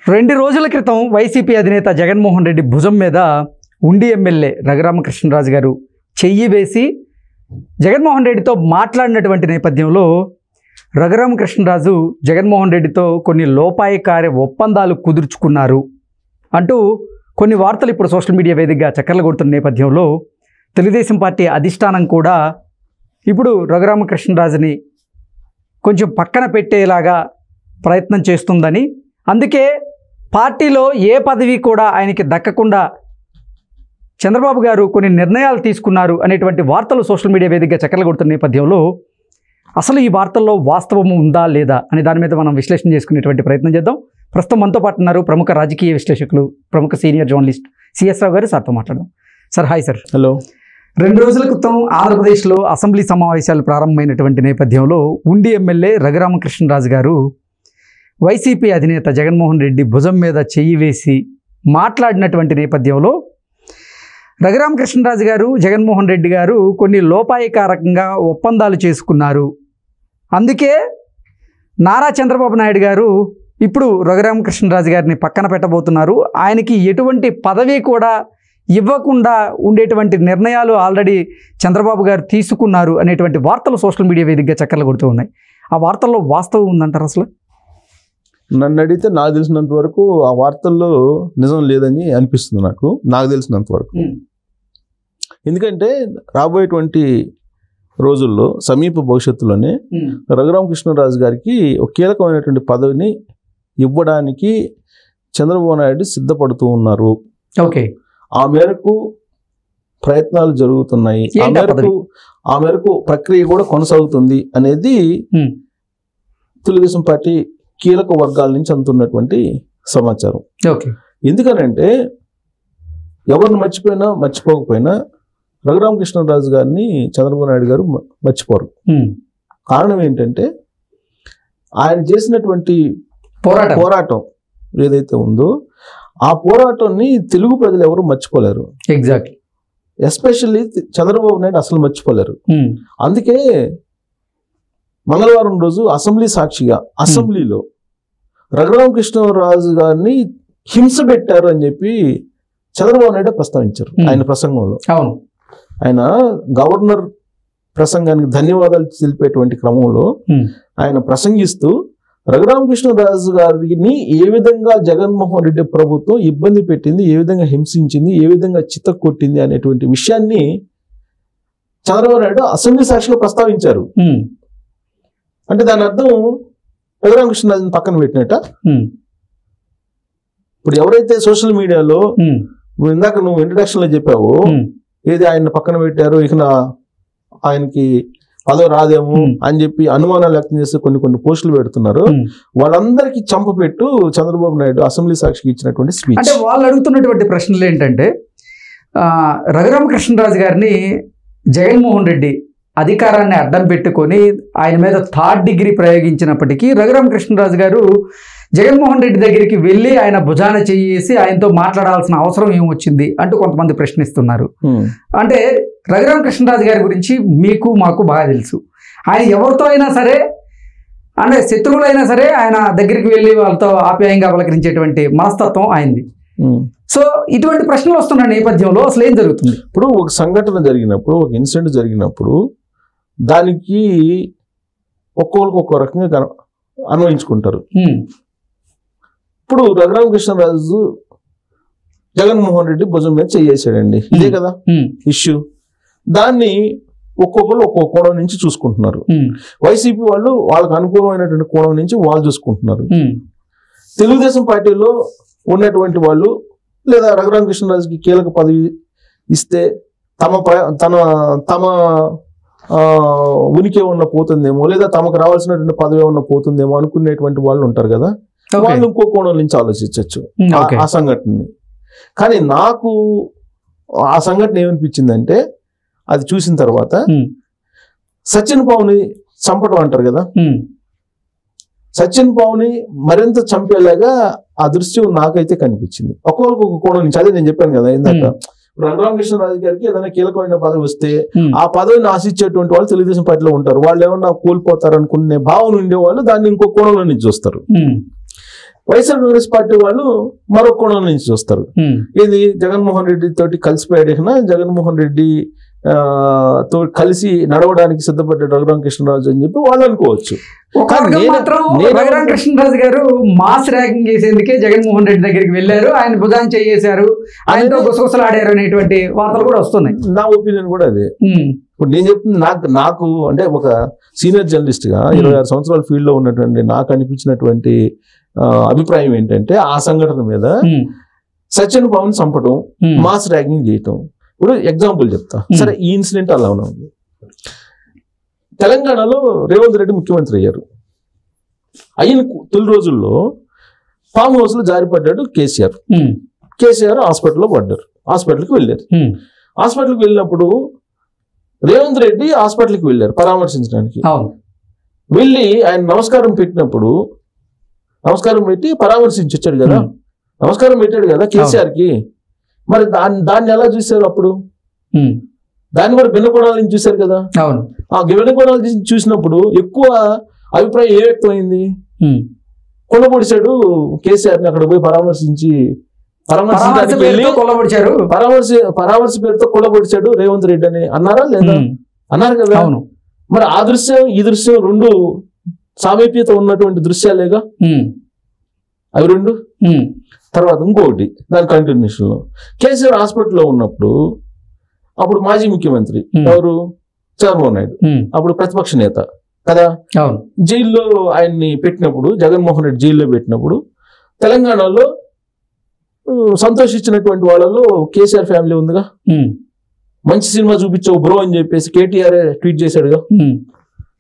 2 రోజుల క్రితం వైసీపీ అధినేత జగన్మోహన్ రెడ్డి భుజం మీద ఉండి ఎమ్మెల్యే రఘురామకృష్ణరాజు గారు చెయ్యి వేసి జగన్మోహన్ రెడ్డితో మాట్లాడినటువంటి నేపథ్యంలో రఘురామకృష్ణరాజు జగన్మోహన్ రెడ్డితో కొన్ని లోపాయకారి ఒప్పందాలు కుదుర్చుకున్నారు అంటూ కొన్ని వార్తలు ఇప్పుడు సోషల్ మీడియా వేదికగా చక్కర్లు కొడుతున్న నేపథ్యంలో తెలుగుదేశం పార్టీ అధిష్టానం కూడా ఇప్పుడు రఘురామకృష్ణరాజుని కొంచెం పక్కన పెట్టేలాగా ప్రయత్నం చేస్తుందని, అందుకే పార్టీలో ఏ పదవి కూడా ఆయనకి దక్కకుండా చంద్రబాబు గారు కొన్ని నిర్ణయాలు తీసుకున్నారు అనేటువంటి వార్తలు సోషల్ మీడియా వేదికగా చక్కర్లు కొడుతున్న నేపథ్యంలో అసలు ఈ వార్తల్లో వాస్తవము ఉందా లేదా అనే దాని మీద మనం విశ్లేషణ చేసుకునేటువంటి ప్రయత్నం చేద్దాం. ప్రస్తుతం మనతో పాటు ఉన్నారు ప్రముఖ రాజకీయ విశ్లేషకులు, ప్రముఖ సీనియర్ జర్నలిస్ట్ సిఎస్ రావు గారు. సార్తో మాట్లాడదాం. Sir hi sir. హలో. 2 రోజుల క్రితం ఆంధ్రప్రదేశ్లో అసెంబ్లీ సమావేశాలు ప్రారంభమైనటువంటి నేపథ్యంలో ఉండి ఎమ్మెల్యే రఘురామకృష్ణరాజు గారు వైసీపీ అధినేత జగన్మోహన్ రెడ్డి భుజం మీద చెయ్యి వేసి మాట్లాడినటువంటి నేపథ్యంలో రఘురామకృష్ణరాజు గారు జగన్మోహన్ రెడ్డి గారు కొన్ని లోపాయకారకంగా ఒప్పందాలు చేసుకున్నారు. అందుకే నారా చంద్రబాబు నాయుడు గారు ఇప్పుడు రఘురామకృష్ణరాజు గారిని పక్కన పెట్టబోతున్నారు. ఆయనకి ఎటువంటి పదవి కూడా ఇవ్వకుండా ఉండేటువంటి నిర్ణయాలు ఆల్రెడీ చంద్రబాబు గారు తీసుకున్నారు అనేటువంటి వార్తలు సోషల్ మీడియా వేదికగా చక్కర్లు కొడుతూ ఉన్నాయి. ఆ వార్తల్లో వాస్తవం ఉందంటారు? అసలు నన్ను అడిగితే నాకు తెలిసినంత వరకు ఆ వార్తల్లో నిజం లేదని అనిపిస్తుంది నాకు తెలిసినంత వరకు. ఎందుకంటే రాబోయేటువంటి రోజుల్లో సమీప భవిష్యత్తులోనే రఘురామకృష్ణరాజు గారికి ఒక కీలకమైనటువంటి పదవిని ఇవ్వడానికి చంద్రబాబు నాయుడు సిద్ధపడుతూ ఉన్నారు. ఓకే, ఆ మేరకు ప్రయత్నాలు జరుగుతున్నాయి. ఆ మేరకు ప్రక్రియ కూడా కొనసాగుతుంది అనేది తెలుగుదేశం పార్టీ కీలక వర్గాల నుంచి అందుతున్నటువంటి సమాచారం. ఓకే, ఎందుకనంటే ఎవరిని మర్చిపోకపోయినా రఘురామకృష్ణరాజు గారిని చంద్రబాబు నాయుడు గారు మర్చిపోరు. కారణం ఏంటంటే ఆయన చేసినటువంటి పోరాటం ఏదైతే ఉందో ఆ పోరాటాన్ని తెలుగు ప్రజలు ఎవరు మర్చిపోలేరు. ఎగ్జాక్ట్లీ, ఎస్పెషల్లీ చంద్రబాబు నాయుడు అసలు మర్చిపోలేరు. అందుకే మంగళవారం రోజు అసెంబ్లీ సాక్షిగా అసెంబ్లీలో రఘురామకృష్ణరాజు గారిని హింస పెట్టారు అని చెప్పి చంద్రబాబు నాయుడు ప్రస్తావించారు ఆయన ప్రసంగంలో. అవును, ఆయన గవర్నర్ ప్రసంగానికి ధన్యవాదాలు తెలిపేటువంటి క్రమంలో ఆయన ప్రసంగిస్తూ రఘురామకృష్ణరాజు గారిని ఏ విధంగా జగన్మోహన్ రెడ్డి ప్రభుత్వం ఇబ్బంది పెట్టింది, ఏ విధంగా హింసించింది, ఏ విధంగా చిత్తకొట్టింది అనేటువంటి విషయాన్ని చంద్రబాబు నాయుడు అసెంబ్లీ సాక్షిలో ప్రస్తావించారు. అంటే దాని అర్థం రఘురామకృష్ణరాజుని పక్కన పెట్టినట్ట. ఇప్పుడు ఎవరైతే సోషల్ మీడియాలో ఇందాక నువ్వు ఇంట్రడక్షన్ లో చెప్పావో ఏది ఆయన పక్కన పెట్టారు, ఇక ఆయనకి పదవి రాదేమో అని చెప్పి అనుమానాలు వ్యక్తం చేస్తే కొన్ని పోస్టులు పెడుతున్నారు. వాళ్ళందరికీ చంపపెట్టు చంద్రబాబు నాయుడు అసెంబ్లీ సాక్షికి ఇచ్చినటువంటి స్పీచ్. అంటే వాళ్ళు అడుగుతున్నటువంటి ప్రశ్నలు ఏంటంటే రఘురామకృష్ణరాజు గారిని జగన్మోహన్ రెడ్డి అధికారాన్ని అడ్డం పెట్టుకొని ఆయన మీద 3rd డిగ్రీ ప్రయోగించినప్పటికీ రఘురామకృష్ణరాజు గారు జగన్మోహన్ రెడ్డి దగ్గరికి వెళ్ళి ఆయన భుజాన చేసి ఆయనతో మాట్లాడాల్సిన అవసరం ఏమొచ్చింది అంటూ కొంతమంది ప్రశ్నిస్తున్నారు. అంటే రఘురామకృష్ణరాజు గారి గురించి మీకు మాకు బాగా తెలుసు. ఆయన ఎవరితో అయినా సరే, అంటే శత్రువులైనా సరే ఆయన దగ్గరికి వెళ్ళి వాళ్ళతో ఆప్యాయంగా పలకరించేటువంటి మనస్తత్వం ఆయనది. సో ఇటువంటి ప్రశ్నలు వస్తున్న నేపథ్యంలో అసలు ఏం జరుగుతుంది? ఇప్పుడు ఒక సంఘటన జరిగినప్పుడు, ఒక ఇన్సిడెంట్ జరిగినప్పుడు దానికి ఒక్కొక్కరికి ఒక్కో రకంగా అన్వయించుకుంటారు. ఇప్పుడు రఘురామకృష్ణరాజు జగన్మోహన్ రెడ్డి భుజం మీద చేసాడండి, ఇదే కదా ఇష్యూ. దాన్ని ఒక్కొక్కరు ఒక్కొక్క కోణం నుంచి చూసుకుంటున్నారు. వైసీపీ వాళ్ళు వాళ్ళకు అనుకూలమైనటువంటి కోణం నుంచి వాళ్ళు చూసుకుంటున్నారు. తెలుగుదేశం పార్టీలో ఉన్నటువంటి వాళ్ళు లేదా రఘురామకృష్ణరాజుకి కీలక పదవి ఇస్తే తమ ఉనికి ఏమన్నా పోతుందేమో, లేదా తమకు రావాల్సినటువంటి పదవి ఏమన్నా పోతుందేమో అనుకునేటువంటి వాళ్ళు ఉంటారు కదా, వాళ్ళు ఇంకో కోణం నుంచి ఆలోచించవచ్చు ఆ సంఘటనని. కానీ నాకు ఆ సంఘటన ఏమనిపించిందంటే, అది చూసిన తర్వాత సచిన్ పావుని చంపడం అంటారు కదా, సచిన్ పావుని మరింత చంపేలాగా ఆ దృశ్యం నాకైతే కనిపించింది. ఒక్కొక్కరికి ఒక కోణం నుంచి. అదే నేను చెప్పాను కదా ఇందాక, రఘురామకృష్ణరాజు గారికి ఏదైనా కీలకమైన పదవి వస్తే ఆ పదవిని ఆశించేటువంటి వాళ్ళు తెలుగుదేశం పార్టీలో ఉంటారు. వాళ్ళు ఏమన్నా కోల్పోతారు అనుకునే భావన ఉండేవాళ్ళు దాన్ని ఇంకో కోణంలో నుంచి చూస్తారు. వైఎస్ఆర్ కాంగ్రెస్ పార్టీ వాళ్ళు మరో కోణం నుంచి చూస్తారు. ఇది జగన్మోహన్ రెడ్డి తోటి కలిసిపోయాడు, జగన్మోహన్ రెడ్డి తో కలిసి నడవడానికి సిద్ధపడ్డ రఘురామకృష్ణరాజు అని చెప్పి వాళ్ళు అనుకోవచ్చు. రఘురామకృష్ణరాజు గారు మాస్ ర్యాగింగ్ చేసేందుకే జగన్మోహన్ రెడ్డి దగ్గరికి వెళ్ళారు, ఆయన భుజాన్ని చేశారు, ఆయనతో గుసగుసలాడారు అనేటువంటి వార్తలు కూడా వస్తున్నాయి. నా ఒపీనియన్ కూడా అదే. ఇప్పుడు నేను చెప్తుంది నాకు అంటే ఒక సీనియర్ జర్నలిస్ట్ గా 26 సంవత్సరాల ఫీల్డ్ లో ఉన్నటువంటి నాకు అనిపించినటువంటి అభిప్రాయం ఏంటంటే ఆ సంఘటన మీద సచిన్ పవన్ చంపడం, మాస్ ర్యాగింగ్ చేయటం. ఇప్పుడు ఎగ్జాంపుల్ చెప్తా. సరే, ఈ ఇన్సిడెంట్ అలా ఉంది. తెలంగాణలో రేవంత్ రెడ్డి ముఖ్యమంత్రి అయ్యారు. అయిన తొలి రోజుల్లో ఫామ్ హౌస్ లో జారిపడ్డాడు కేసీఆర్ హాస్పిటల్లో పడ్డారు. హాస్పిటల్కి వెళ్ళారు. హాస్పిటల్కి వెళ్ళినప్పుడు రేవంత్ రెడ్డి హాస్పిటల్కి వెళ్ళారు పరామర్శించడానికి. వెళ్ళి ఆయన నమస్కారం పెట్టినప్పుడు నమస్కారం పెట్టి పరామర్శించి వచ్చాడు కదా, నమస్కారం పెట్టాడు కదా కేసీఆర్ కి. మరి దాన్ని ఎలా చూశారు అప్పుడు? దాన్ని కూడా భిన్న కోణాల నుంచి చూశారు కదా. ఆ భిన్న కోణాల నుంచి చూసినప్పుడు ఎక్కువ అభిప్రాయం ఏ వ్యక్తమైంది? కొల్లబొడిచాడు కేసీఆర్ ని అక్కడ పోయి పరామర్శించడానికి వెళ్ళి పరామర్శ పేరుతో కొల్లబొడిచాడు రేవంత్ రెడ్డి అని అన్నారా లేదా? అన్నారు కదా. మరి ఆ దృశ్యం ఈ దృశ్యం రెండు సామీప్యత ఉన్నటువంటి దృశ్యాలేగా అవి రెండు. తర్వాత ఇంకొకటి దాని కంటిన్యూషన్ లో కేసీఆర్ హాస్పిటల్లో ఉన్నప్పుడు అప్పుడు మాజీ ముఖ్యమంత్రి ఎవరు? చంద్రబాబు నాయుడు, అప్పుడు ప్రతిపక్ష నేత కదా. జైల్లో ఆయన్ని పెట్టినప్పుడు, జగన్మోహన్ రెడ్డి జైల్లో పెట్టినప్పుడు తెలంగాణలో సంతోషించినటువంటి వాళ్ళలో కేసీఆర్ ఫ్యామిలీ ఉందిగా. మంచి సినిమా చూపించావు బ్రో అని చెప్పేసి కేటీఆర్ ట్వీట్ చేశాడుగా.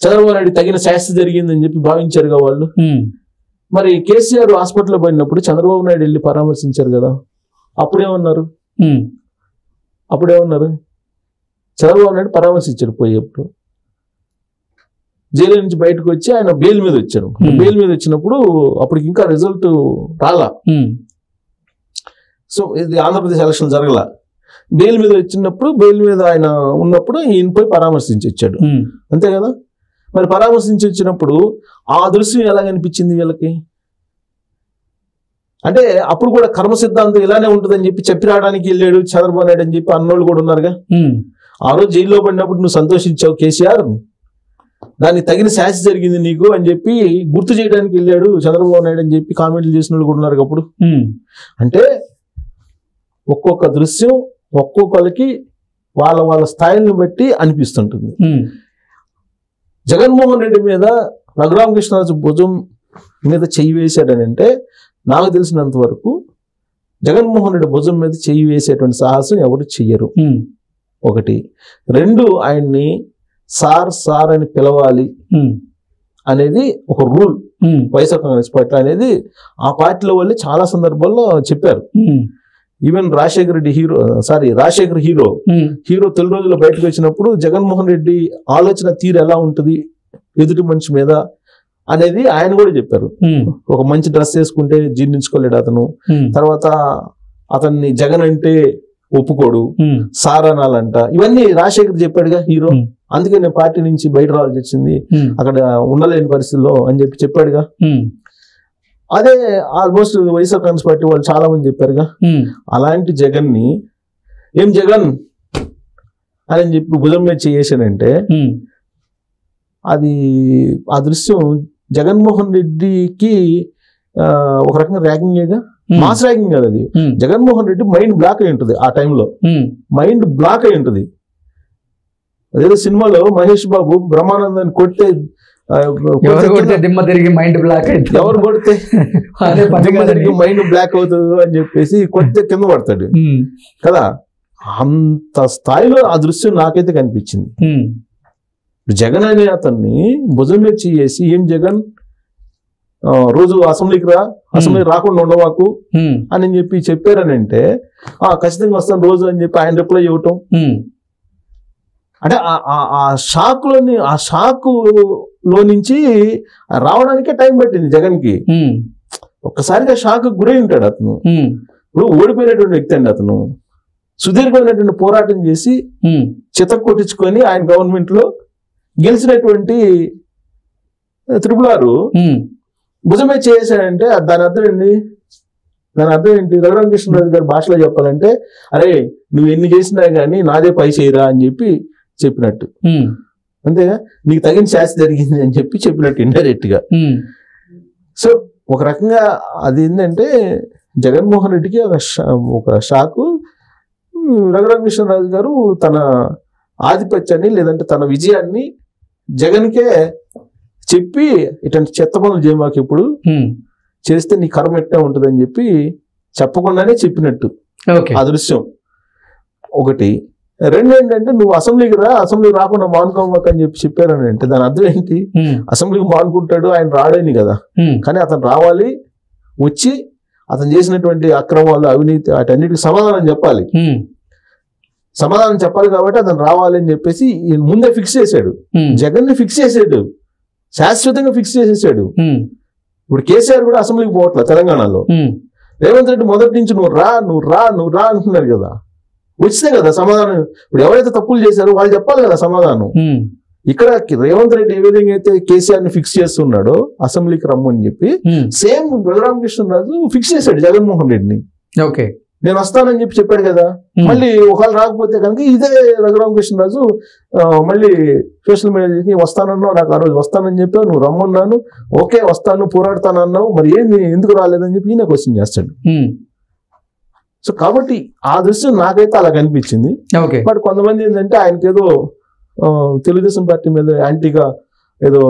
చంద్రబాబు నాయుడు తగిన శాస్తి జరిగిందని చెప్పి భావించారుగా వాళ్ళు. మరి కేసీఆర్ హాస్పిటల్లో పడినప్పుడు చంద్రబాబు నాయుడు వెళ్ళి పరామర్శించారు కదా. అప్పుడేమన్నారు? చంద్రబాబు నాయుడు పరామర్శించారు పోయేప్పుడు. జైలు నుంచి బయటకు వచ్చి ఆయన బెయిల్ మీద వచ్చారు. బెయిల్ మీద వచ్చినప్పుడు అప్పటికి ఇంకా రిజల్ట్ రాలా. సో ఇది ఆంధ్రప్రదేశ్ ఎలక్షన్ జరగల. బెయిల్ మీద వచ్చినప్పుడు, బెయిల్ మీద ఆయన ఉన్నప్పుడు ఈయన పోయి పరామర్శించి వచ్చాడు, అంతే కదా. మరి పరామర్శించి వచ్చినప్పుడు ఆ దృశ్యం ఎలా కనిపించింది వీళ్ళకి? అంటే అప్పుడు కూడా కర్మ సిద్ధాంతం ఇలానే ఉంటుందని చెప్పి రావడానికి వెళ్ళాడు చంద్రబాబు నాయుడు అని చెప్పి అన్నోళ్ళు కూడా ఉన్నారుగా. ఆ రోజు జైల్లో పడినప్పుడు నువ్వు సంతోషించావు కేసీఆర్, దానికి తగిన శాస్తి జరిగింది నీకు అని చెప్పి గుర్తు చేయడానికి వెళ్ళాడు చంద్రబాబు నాయుడు అని చెప్పి కామెంట్లు చేసిన వాళ్ళు కూడా ఉన్నారు అప్పుడు. అంటే ఒక్కొక్క దృశ్యం ఒక్కొక్కరికి వాళ్ళ స్థాయిని బట్టి అనిపిస్తుంటుంది. జగన్మోహన్ రెడ్డి మీద రఘురామకృష్ణరాజు భుజం మీద చెయ్యి వేశాడని అంటే నాకు తెలిసినంత వరకు జగన్మోహన్ రెడ్డి భుజం మీద చెయ్యి వేసేటువంటి సాహసం ఎవరు చెయ్యరు. ఒకటి. రెండు, ఆయన్ని సార్ అని పిలవాలి అనేది ఒక రూల్ వైఎస్ఆర్ కాంగ్రెస్ పార్టీ అనేది. ఆ పార్టీలో వాళ్ళు చాలా సందర్భాల్లో చెప్పారు. ఈవెన్ రాజశేఖర్ హీరో తొలి రోజుల్లో బయటకు వచ్చినప్పుడు జగన్మోహన్ రెడ్డి ఆలోచన తీరు ఎలా ఉంటుంది ఎదుటి మనిషి మీద అనేది ఆయన కూడా చెప్పారు. ఒక మంచి డ్రెస్ వేసుకుంటే జీర్ణించుకోలేడు అతను. తర్వాత అతన్ని జగన్ అంటే ఒప్పుకోడు, సార్ అనాలంట. ఇవన్నీ రాజశేఖర్ చెప్పాడుగా హీరో. అందుకే నేను పార్టీ నుంచి బయట రావాల్సి వచ్చింది, అక్కడ ఉండలేని పరిస్థితుల్లో అని చెప్పాడుగా. అదే ఆల్మోస్ట్ వైఎస్ఆర్ కాంగ్రెస్ పార్టీ వాళ్ళు చాలా మంది చెప్పారుగా. అలాంటి జగన్ ని ఏం జగన్ అని చెప్పి భుజం మీద చేసానంటే అది ఆ దృశ్యం జగన్మోహన్ రెడ్డికి ఒక రకంగా ర్యాగింగేగా, మాస్ ర్యాగింగ్ కదా అది. జగన్మోహన్ రెడ్డి మైండ్ బ్లాక్ అయి ఉంటుంది ఆ టైంలో, మైండ్ బ్లాక్ అయి ఉంటుంది. అదేదో సినిమాలో మహేష్ బాబు బ్రహ్మానందాన్ని కొడితే దిమ్మ తిరిగి మైండ్ బ్లాక్ అవుతుంది, ఎవరు కొడితే దిమ్మ తిరిగి మైండ్ బ్లాక్ అవుతుంది అని చెప్పేసి కొడితే కింద పడతాడు కదా. అంత స్థాయిలో ఆ దృశ్యం నాకైతే కనిపించింది. జగన్ అనే అతన్ని భుజం మీద చేసి ఏం జగన్ రోజు అసెంబ్లీకి అసెంబ్లీ రాకుండా ఉండవాకు అని చెప్పి చెప్పారని అంటే ఖచ్చితంగా వస్తాను రోజు అని చెప్పి ఆయన రిప్లై ఇవ్వటం. అంటే ఆ షాక్ లో నుంచి రావడానికే టైం పట్టింది జగన్ కి. ఒక్కసారిగా షాక్ గురై ఉంటాడు అతను. ఇప్పుడు ఓడిపోయినటువంటి వ్యక్తి అండి అతను. సుదీర్ఘమైనటువంటి పోరాటం చేసి చితక్ కొట్టించుకొని ఆయన గవర్నమెంట్ లో గెలిచినటువంటి త్రిపుల్ ఆర్ భుజమే చేసాడంటే దాని అర్థం ఏంటి? దాని అర్థం ఏంటి? రఘురామకృష్ణరాజు గారి భాషలో చెప్పాలంటే, అరే నువ్వు ఎన్ని చేసినా కానీ నాదే పై చేయరా అని చెప్పినట్టు. అంతేగా, నీకు తగిన శాస్తి జరిగింది అని చెప్పినట్టు ఇండైరెక్ట్ గా. సో ఒక రకంగా అది ఏంటంటే జగన్మోహన్ రెడ్డికి ఒక షాకు. రఘురామకృష్ణరాజు గారు తన ఆధిపత్యాన్ని లేదంటే తన విజయాన్ని జగన్కే చెప్పి, ఇట్లాంటి చెత్త పనులు చేయమాకు, ఎప్పుడు చేస్తే నీ కర్మ ఎట్టే ఉంటుంది అని చెప్పకుండానే చెప్పినట్టు ఆ దృశ్యం ఒకటి. రెండు ఏంటంటే, నువ్వు అసెంబ్లీకి రాకుండా మానుకోమాక అని చెప్పారని అంటే దాని అర్థం ఏంటి? అసెంబ్లీకి మానుకుంటాడు, ఆయన రాడని కదా. కానీ అతను రావాలి, వచ్చి అతను చేసినటువంటి అక్రమాలు, అవినీతి, వాటన్నిటికి సమాధానం చెప్పాలి. సమాధానం చెప్పాలి కాబట్టి అతను రావాలి అని చెప్పేసి ముందే ఫిక్స్ చేశాడు. జగన్ ని ఫిక్స్ చేసాడు, శాశ్వతంగా ఫిక్స్ చేసేసాడు. ఇప్పుడు కేసీఆర్ కూడా అసెంబ్లీకి పోవట్లేదు తెలంగాణలో. రేవంత్ రెడ్డి మొదటి నుంచి నువ్వు రా అంటున్నారు కదా. వచ్చితే కదా సమాధానం. ఇప్పుడు ఎవరైతే తప్పులు చేశారో వాళ్ళు చెప్పాలి కదా సమాధానం. ఇక్కడ రేవంత్ రెడ్డి ఏ విధంగా అయితే కేసీఆర్ ని ఫిక్స్ చేస్తున్నాడో అసెంబ్లీకి రమ్మని చెప్పి, సేమ్ రఘురామకృష్ణరాజు ఫిక్స్ చేశాడు జగన్మోహన్ రెడ్డిని. ఓకే, నేను వస్తానని చెప్పాడు కదా. మళ్ళీ ఒకవేళ రాకపోతే కనుక ఇదే రఘురామకృష్ణరాజు మళ్ళీ సోషల్ మీడియా వస్తానన్నావు, నాకు ఆ రోజు వస్తానని చెప్పావు, నువ్వు రమ్మన్నాను, ఓకే వస్తాను, పోరాడతాను అన్నావు, మరి ఏంది ఎందుకు రాలేదని చెప్పి ఈయన క్వశ్చన్ చేస్తాడు. సో కాబట్టి ఆ దృశ్యం నాకైతే అలా కనిపించింది. బట్ కొంతమంది ఏంటంటే ఆయనకేదో తెలుగుదేశం పార్టీ మీద యాంటీగా ఏదో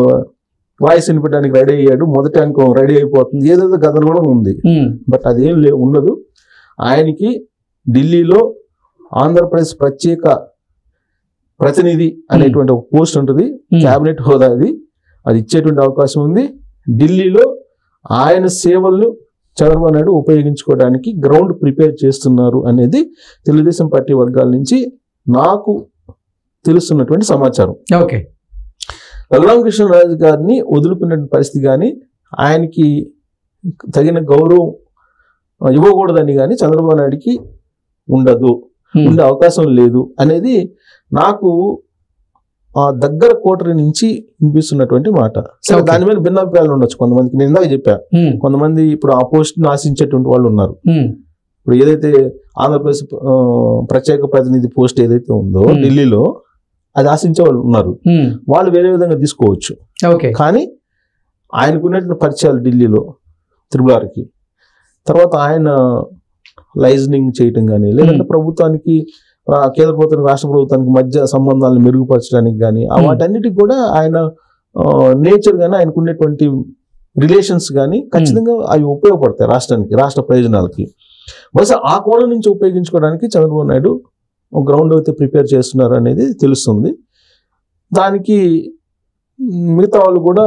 వాయిస్ వినిపించడానికి రెడీ అయ్యాడు, మొదటి అంకం రెడీ అయిపోతుంది, ఏదేదో గదలు కూడా ఉంది. బట్ అదేం ఉండదు. ఆయనకి ఢిల్లీలో ఆంధ్రప్రదేశ్ ప్రత్యేక ప్రతినిధి అనేటువంటి ఒక పోస్ట్ ఉంటుంది, క్యాబినెట్ హోదా, అది ఇచ్చేటువంటి అవకాశం ఉంది. ఢిల్లీలో ఆయన సేవలను చంద్రబాబు నాయుడు ఉపయోగించుకోవడానికి గ్రౌండ్ ప్రిపేర్ చేస్తున్నారు అనేది తెలుగుదేశం పార్టీ వర్గాల నుంచి నాకు తెలుస్తున్నటువంటి సమాచారం. ఓకే, రఘురామకృష్ణరాజు గారిని వదులుకున్న పరిస్థితి కానీ, ఆయనకి తగిన గౌరవం ఇవ్వకూడదని కానీ చంద్రబాబు నాయుడికి ఉండే అవకాశం లేదు అనేది నాకు ఆ దగ్గర కోటరి నుంచి వినిపిస్తున్నటువంటి మాట. సరే, దాని మీద భిన్నాభిప్రాయాలు ఉండొచ్చు కొంతమందికి. నేను ఇందాక చెప్పా, కొంతమంది ఇప్పుడు ఆ పోస్ట్ ని ఆశించేటువంటి వాళ్ళు ఉన్నారు. ఇప్పుడు ఏదైతే ఆంధ్రప్రదేశ్ ప్రత్యేక ప్రతినిధి పోస్ట్ ఏదైతే ఉందో ఢిల్లీలో, అది ఆశించే వాళ్ళు ఉన్నారు. వాళ్ళు వేరే విధంగా తీసుకోవచ్చు. కానీ ఆయనకున్నటువంటి పరిచయాలు ఢిల్లీలో త్రిపులార్కి, తర్వాత ఆయన లైజనింగ్ చేయటం కానీ, లేదంటే ప్రభుత్వానికి కేంద్ర ప్రభుత్వానికి రాష్ట్ర ప్రభుత్వానికి మధ్య సంబంధాలను మెరుగుపరచడానికి కానీ, వాటన్నిటికి కూడా ఆయన నేచర్ కానీ, ఆయనకు ఉండేటువంటి రిలేషన్స్ కానీ ఖచ్చితంగా అవి ఉపయోగపడతాయి రాష్ట్రానికి, రాష్ట్ర ప్రయోజనాలకి. బహుశా ఆ కోణం నుంచి ఉపయోగించుకోవడానికి చంద్రబాబు నాయుడు గ్రౌండ్ అయితే ప్రిపేర్ చేస్తున్నారు అనేది తెలుస్తుంది. దానికి మిగతా వాళ్ళు కూడా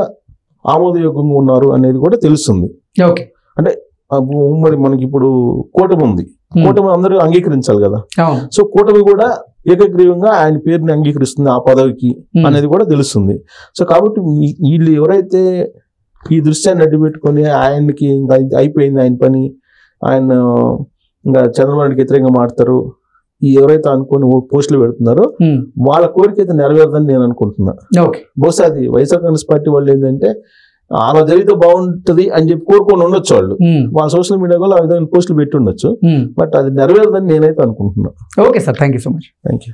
ఆమోదయోగ్యంగా ఉన్నారు అనేది కూడా తెలుస్తుంది. అంటే మరి మనకి ఇప్పుడు కూటమి ఉంది, కూటమి అందరూ అంగీకరించాలి కదా. సో కూటమి కూడా ఏకగ్రీవంగా ఆయన పేరుని అంగీకరిస్తుంది ఆ పదవికి అనేది కూడా తెలుస్తుంది. సో కాబట్టి వీళ్ళు ఎవరైతే ఈ దృశ్యాన్ని అడ్డు పెట్టుకొని ఆయనకి ఇంకా అయిపోయింది ఆయన పని, ఆయన ఇంకా చంద్రబాబుకి వ్యతిరేకంగా మాడతారు, ఈ ఎవరైతే అనుకుని పోస్టులు పెడుతున్నారో వాళ్ళ కోరిక అయితే నెరవేరదని నేను అనుకుంటున్నా. బహుశా అది వైఎస్ఆర్ కాంగ్రెస్ పార్టీ వాళ్ళు ఏంటంటే అలా జరిగితే బాగుంటది అని చెప్పి కోరుకొని ఉండొచ్చు వాళ్ళు, వాళ్ళ సోషల్ మీడియా కూడా ఆ విధంగా పోస్టులు పెట్టి ఉండొచ్చు. బట్ అది నెరవేరదని నేనైతే అనుకుంటున్నా. Okay sir, thank you so much. Thank you.